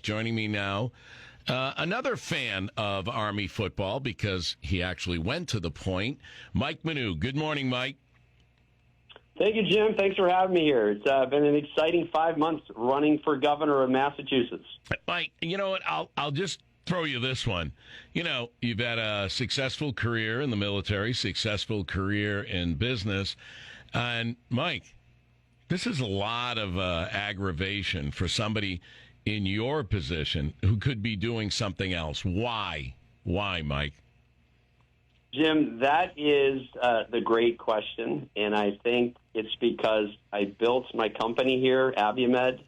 Joining me now, another fan of Army football because he actually went to the point, Mike Minogue. Good morning, Mike. Thank you, Jim. Thanks for having me here. It's been an exciting 5 months running for governor of Massachusetts. Mike, you know what? I'll just throw you this one. You know, you've had a successful career in the military, successful career in business. And, Mike, this is a lot of aggravation for somebody in your position who could be doing something else. Why? Why, Mike? Jim, that is the great question, and I think it's because I built my company here, Abiomed.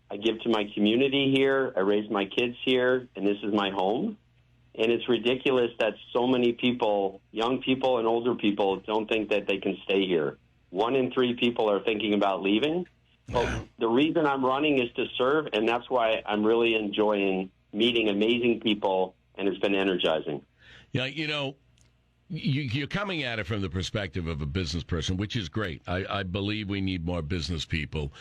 I give to my community here. I raise my kids here, and this is my home. And it's ridiculous that so many people, young people and older people, don't think that they can stay here. 1 in 3 people are thinking about leaving. But the reason I'm running is to serve, and that's why I'm really enjoying meeting amazing people, and it's been energizing. Yeah, you know, you're coming at it from the perspective of a business person, which is great. I believe we need more business people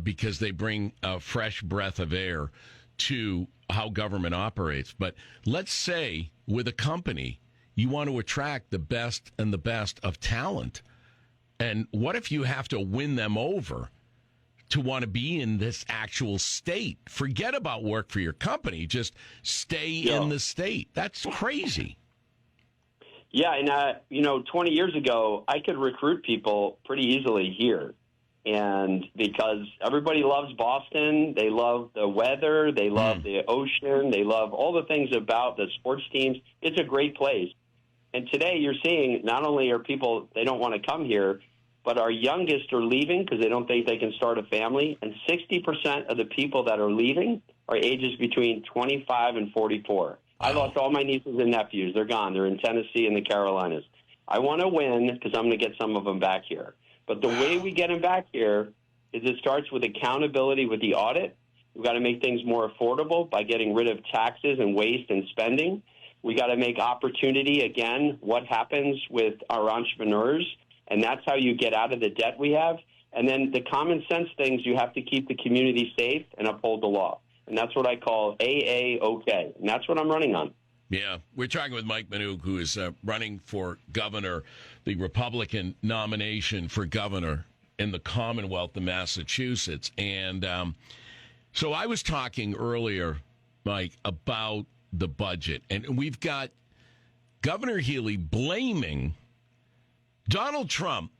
because they bring a fresh breath of air to how government operates. But let's say with a company, you want to attract the best and the best of talent. And what if you have to win them over to want to be in this actual state? Forget about work for your company. Just stay in the state. That's crazy. Yeah, and 20 years ago, I could recruit people pretty easily here. And because everybody loves Boston, they love the weather, they love the ocean, they love all the things about the sports teams. It's a great place. And today you're seeing not only are people, they don't want to come here, but our youngest are leaving because they don't think they can start a family. And 60% of the people that are leaving are ages between 25 and 44. I lost all my nieces and nephews. They're gone. They're in Tennessee and the Carolinas. I want to win because I'm going to get some of them back here. But the way we get them back here is it starts with accountability with the audit. We've got to make things more affordable by getting rid of taxes and waste and spending. We got to make opportunity, again, what happens with our entrepreneurs. And that's how you get out of the debt we have. And then the common sense things, you have to keep the community safe and uphold the law. And that's what I call AAOK. And that's what I'm running on. Yeah, we're talking with Mike Minogue, who is running for governor, the Republican nomination for governor in the Commonwealth of Massachusetts. And so I was talking earlier, Mike, about the budget. And we've got Governor Healy blaming Donald Trump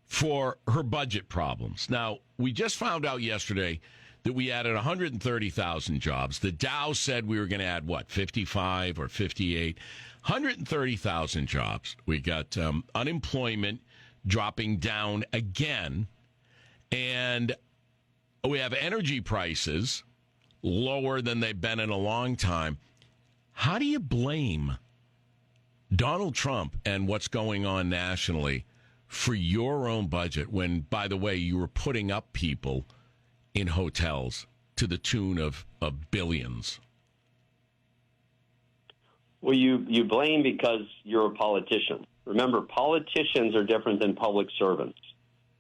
for her budget problems. Now, we just found out yesterday that we added 130,000 jobs. The Dow said we were going to add, 55 or 58? 130,000 jobs. We got unemployment dropping down again. And we have energy prices lower than they've been in a long time. How do you blame Donald Trump and what's going on nationally for your own budget when, by the way, you were putting up people in hotels to the tune of billions? Well, you blame because you're a politician. Remember, politicians are different than public servants.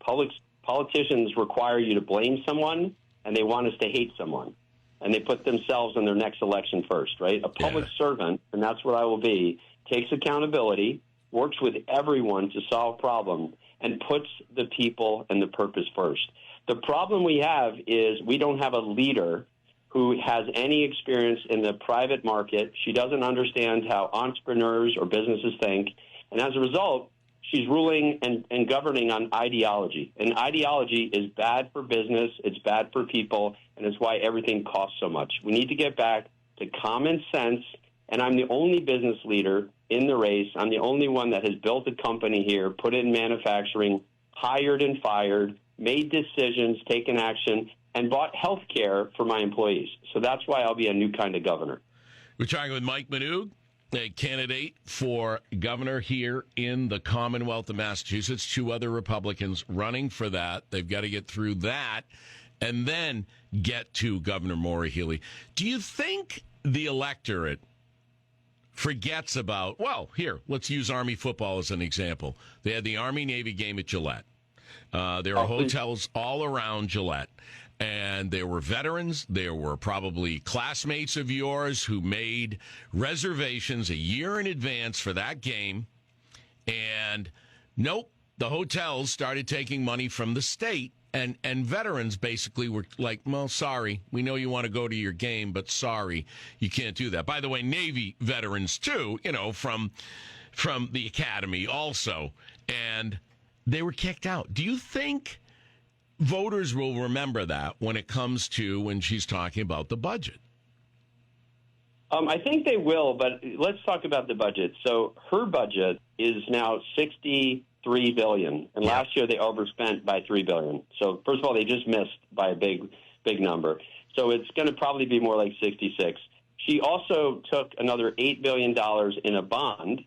Politicians require you to blame someone, and they want us to hate someone. And they put themselves in their next election first, right? A public servant, and that's what I will be, takes accountability, works with everyone to solve problems, and puts the people and the purpose first. The problem we have is we don't have a leader who has any experience in the private market. She doesn't understand how entrepreneurs or businesses think. And as a result, she's ruling and governing on ideology. And ideology is bad for business, it's bad for people, and it's why everything costs so much. We need to get back to common sense. And I'm the only business leader in the race. I'm the only one that has built a company here, put it in manufacturing, hired and fired, made decisions, taken action, and bought health care for my employees. So that's why I'll be a new kind of governor. We're talking with Mike Minogue, a candidate for governor here in the Commonwealth of Massachusetts. 2 other Republicans running for that. They've got to get through that and then get to Governor Maura Healey. Do you think the electorate forgets about, here, let's use Army football as an example. They had the Army-Navy game at Gillette. There are hotels all around Gillette. And there were veterans. There were probably classmates of yours who made reservations a year in advance for that game. And nope, the hotels started taking money from the state. And veterans basically were like, well, sorry, we know you want to go to your game, but sorry, you can't do that. By the way, Navy veterans, too, from the academy also. And they were kicked out. Do you think voters will remember that when she's talking about the budget? I think they will, but let's talk about the budget. So her budget is now $63 billion, and last year they overspent by $3 billion. So first of all, they just missed by a big number. So it's going to probably be more like 66. She also took another $8 billion in a bond,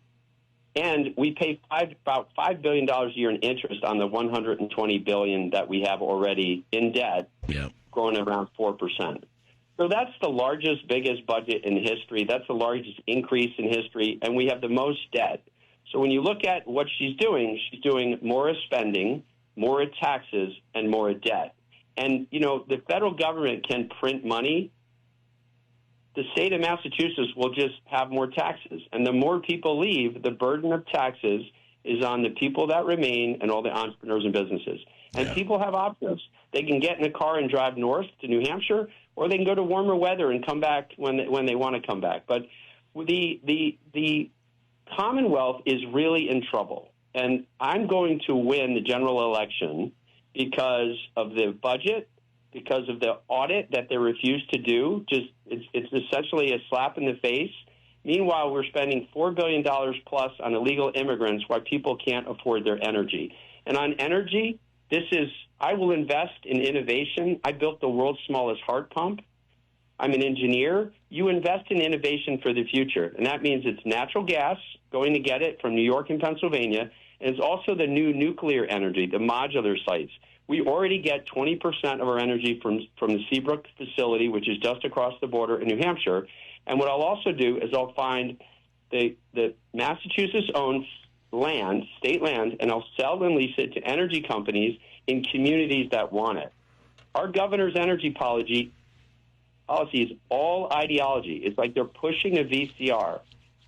and we pay about $5 billion a year in interest on the $120 billion that we have already in debt, growing around 4%. So that's the largest, biggest budget in history. That's the largest increase in history, and we have the most debt. So when you look at what she's doing more spending, more taxes, and more debt. And, the federal government can print money. The state of Massachusetts will just have more taxes. And the more people leave, the burden of taxes is on the people that remain and all the entrepreneurs and businesses. And people have options. They can get in a car and drive north to New Hampshire, or they can go to warmer weather and come back when they want to come back. But the Commonwealth is really in trouble. And I'm going to win the general election because of the budget, because of the audit that they refuse to do. It's essentially a slap in the face. Meanwhile, we're spending $4 billion plus on illegal immigrants while people can't afford their energy. And on energy, I will invest in innovation. I built the world's smallest heart pump. I'm an engineer. You invest in innovation for the future. And that means it's natural gas, going to get it from New York and Pennsylvania. And it's also the new nuclear energy, the modular sites. We already get 20% of our energy from the Seabrook facility, which is just across the border in New Hampshire. And what I'll also do is I'll find the Massachusetts-owned land, state land, and I'll sell and lease it to energy companies in communities that want it. Our governor's energy policy is all ideology. It's like they're pushing a VCR.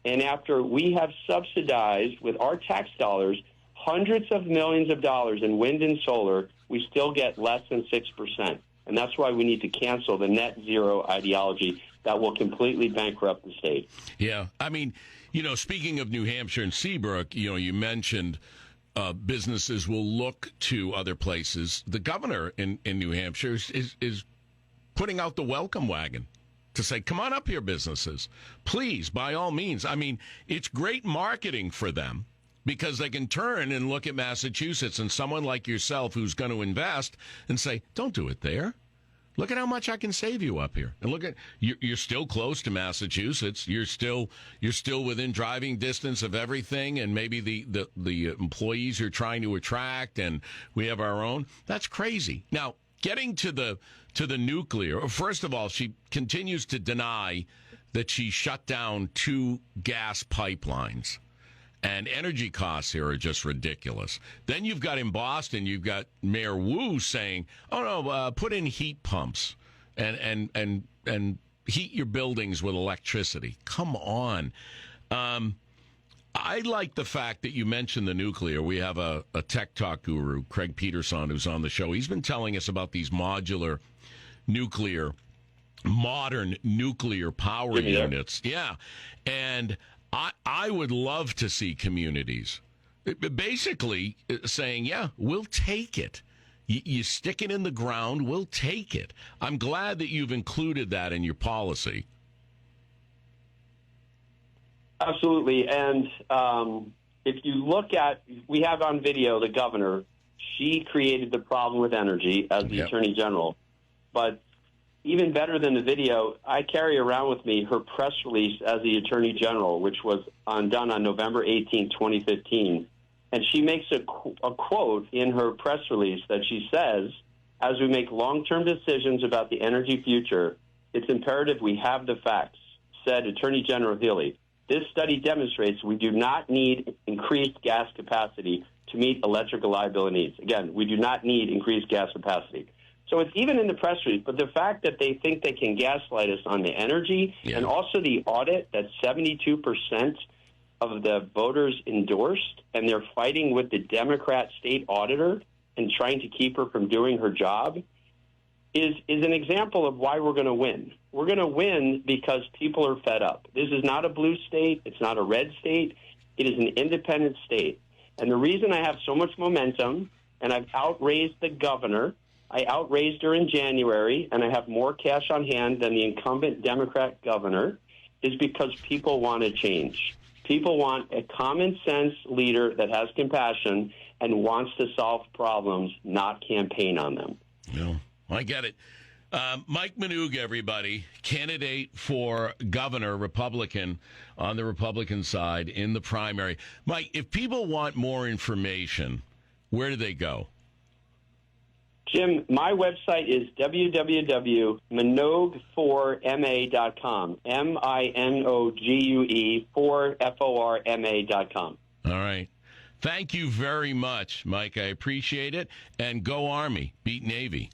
And after we have subsidized with our tax dollars hundreds of millions of dollars in wind and solar, we still get less than 6%. And that's why we need to cancel the net zero ideology that will completely bankrupt the state. Yeah. I mean, speaking of New Hampshire and Seabrook, you mentioned businesses will look to other places. The governor in New Hampshire is putting out the welcome wagon to say, come on up here, businesses. Please, by all means. I mean, it's great marketing for them because they can turn and look at Massachusetts and someone like yourself who's going to invest and say, don't do it there. Look at how much I can save you up here. And look at, you're still close to Massachusetts. You're still within driving distance of everything, and maybe the employees you're trying to attract, and we have our own. That's crazy. Now, getting to the nuclear, first of all, she continues to deny that she shut down 2 gas pipelines. And energy costs here are just ridiculous. Then you've got in Boston, you've got Mayor Wu saying, "Oh no, put in heat pumps and heat your buildings with electricity." Come on. I like the fact that you mentioned the nuclear. We have a tech talk guru, Craig Peterson, who's on the show. He's been telling us about these modular modern nuclear power units. Yeah, and I would love to see communities basically saying, yeah, we'll take it. You stick it in the ground, we'll take it. I'm glad that you've included that in your policy. Absolutely. And if you look at, we have on video the governor, she created the problem with energy as the Attorney General. But even better than the video, I carry around with me her press release as the Attorney General, which was done on November 18, 2015. And she makes a quote in her press release that she says, as we make long-term decisions about the energy future, it's imperative we have the facts, said Attorney General Healy. This study demonstrates we do not need increased gas capacity to meet electric reliability needs. Again, we do not need increased gas capacity. So it's even in the press release. But the fact that they think they can gaslight us on the energy and also the audit that 72% of the voters endorsed, and they're fighting with the Democrat state auditor and trying to keep her from doing her job is an example of why we're going to win. We're going to win because people are fed up. This is not a blue state. It's not a red state. It is an independent state. And the reason I have so much momentum, and I've outraised the governor, I outraised her in January, and I have more cash on hand than the incumbent Democrat governor, is because people want to change. People want a common sense leader that has compassion and wants to solve problems, not campaign on them. No, I get it. Mike Minogue, everybody, candidate for governor, Republican, on the Republican side in the primary. Mike, if people want more information, where do they go? Jim, my website is www.minogue4ma.com, MINOGUE4FORMA.com. All right. Thank you very much, Mike. I appreciate it. And go Army. Beat Navy.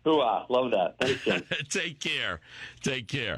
Hooah. Love that. Thanks, Jim. Take care. Take care.